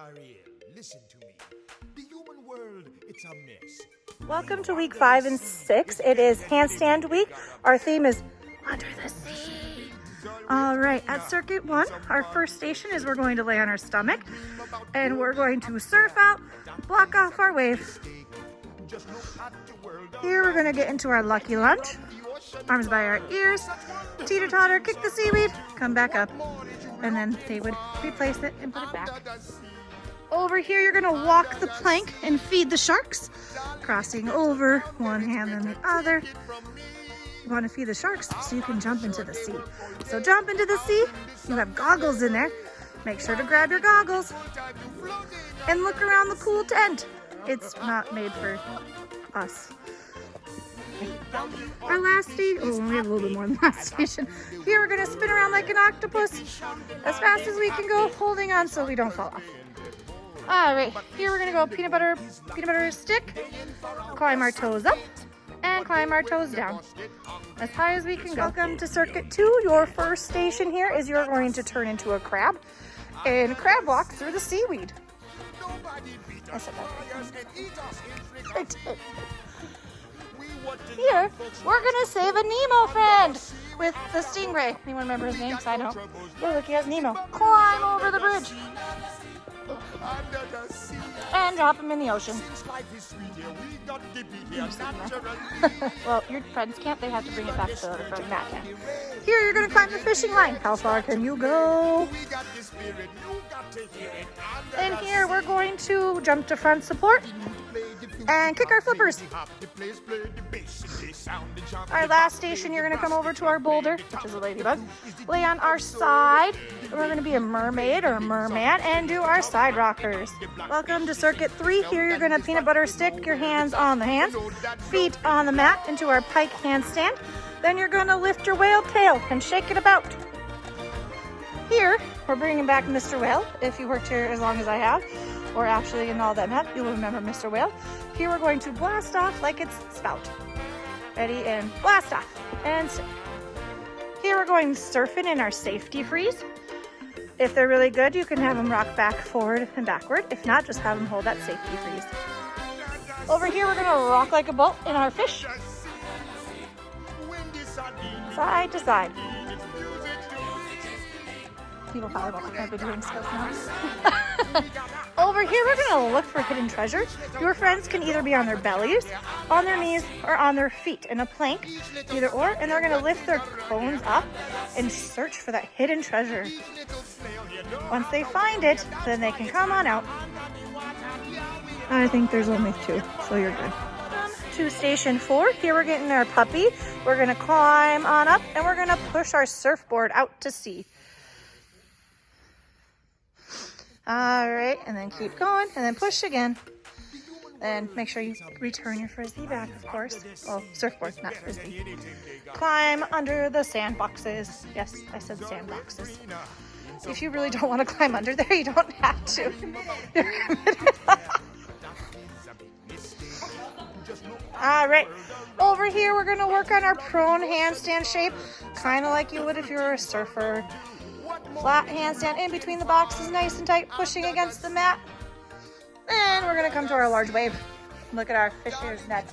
Ariel, listen to me. The human world, it's a mess. Welcome to week 5 and 6. It is handstand week. Our theme is under the sea. All right, at circuit 1, our first station is we're going to lay on our stomach and we're going to surf out, block off our wave. Here we're going to get into our lucky lunge. Arms by our ears, teeter-totter, kick the seaweed, come back up, and then they would replace it and put it back. Over here, you're gonna walk the plank and feed the sharks, crossing over one hand and the other. You wanna feed the sharks so you can jump into the sea. So jump into the sea, you have goggles in there. Make sure to grab your goggles and look around the cool tent. It's not made for us. Our last station, oh, we have a little bit more than last station. Here we're gonna spin around like an octopus as fast as we can go, holding on so we don't fall off. All right, here we're gonna go peanut butter stick, climb our toes up and climb our toes down as high as we can go. Welcome to circuit 2. Your first station here is you're going to turn into a crab and crab walk through the seaweed. I said that. I did. Here, we're gonna save a Nemo friend with the stingray. Anyone remember his name? Because I don't. Oh, look, he has Nemo. Climb over the bridge and drop him in the ocean. Well, your friends can't. They have to bring it back to the front mat. Here, you're gonna climb the fishing line. How far can you go? And here, we're going to jump to front support and kick our flippers. Our last station, you're gonna come over to our boulder, which is a ladybug, lay on our side. We're gonna be a mermaid or a merman and do our side rockers. Welcome to circuit 3. Here you're gonna peanut butter stick your hands on the hands, feet on the mat into our pike handstand. Then you're gonna lift your whale tail and shake it about. Here, we're bringing back Mr. Whale. If you worked here as long as I have, or actually in all that map, you'll remember Mr. Whale. Here we're going to blast off like it's spout. Ready, and blast off, and sit. Here we're going surfing in our safety freeze. If they're really good, you can have them rock back, forward, and backward. If not, just have them hold that safety freeze. Over here, we're gonna rock like a boat in our fish. Side to side. People probably won't like my videoing skills now. Over here, we're gonna look for hidden treasure. Your friends can either be on their bellies, on their knees, or on their feet in a plank, either or, and they're gonna lift their cones up and search for that hidden treasure. Once they find it, then they can come on out. I think there's only 2, so you're good. To station 4, here we're getting our puppy. We're gonna climb on up and we're gonna push our surfboard out to sea. All right, and then keep going, and then push again. And make sure you return your frisbee back, of course. Well, surfboard, not frisbee. Climb under the sandboxes. Yes, I said sandboxes. If you really don't want to climb under there, you don't have to. You're committed. All right, over here, we're gonna work on our prone handstand shape, kind of like you would if you were a surfer. Flat handstand in between the boxes, nice and tight, pushing against the mat. And we're gonna come to our large wave. Look at our fisher's net.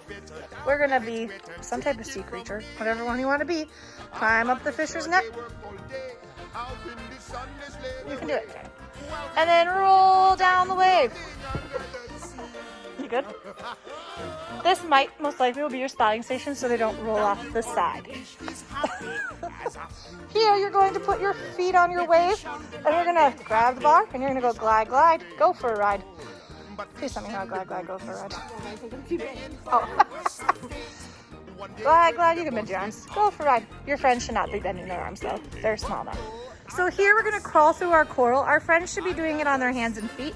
We're gonna be some type of sea creature, whatever one you wanna be. Climb up the fisher's net. You can do it. And then roll down the wave. You good? This might most likely will be your spotting station so they don't roll off the side. Here, you're going to put your feet on your wave and you're gonna grab the bar and you're gonna go glide, glide, go for a ride. Please tell me how glide, glide, go for a ride. Oh. Glide, glide, you can bend your arms. Go for a ride. Your friends should not be bending their arms though. They're small enough. So here we're gonna crawl through our coral. Our friends should be doing it on their hands and feet.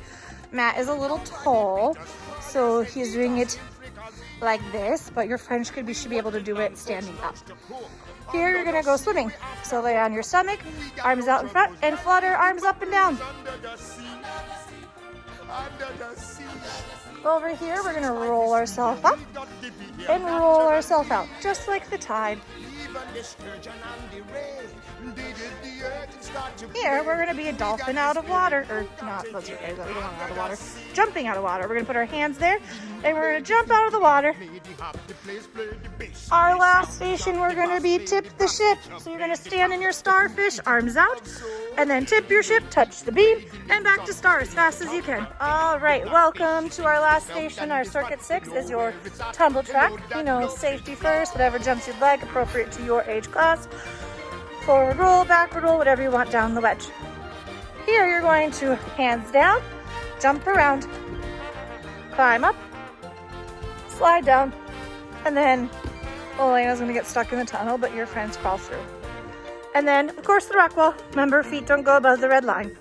Matt is a little tall, so he's doing it like this, but your friend should be able to do it standing up. Here you're gonna go swimming. So lay on your stomach, arms out in front, and flutter arms up and down. Over here, we're gonna roll ourselves up and roll ourselves out, just like the tide. Here, we're gonna be a dolphin out of water, or not, those are guys, we don't want out of water. Jumping out of water. We're gonna put our hands there, and we're gonna jump out of the water. Our last station, we're gonna be tip the ship. So you're gonna stand in your starfish, arms out, and then tip your ship, touch the beam, and back to star as fast as you can. All right, welcome to our last station. Our Circuit 6 is your tumble track. You know, safety first, whatever jumps you'd like, appropriate to your age class. Forward roll, backward roll, whatever you want down the wedge. Here you're going to hands down, jump around, climb up, slide down, and then Elena's gonna get stuck in the tunnel, but your friends crawl through. And then, of course, the rock wall. Remember, feet don't go above the red line.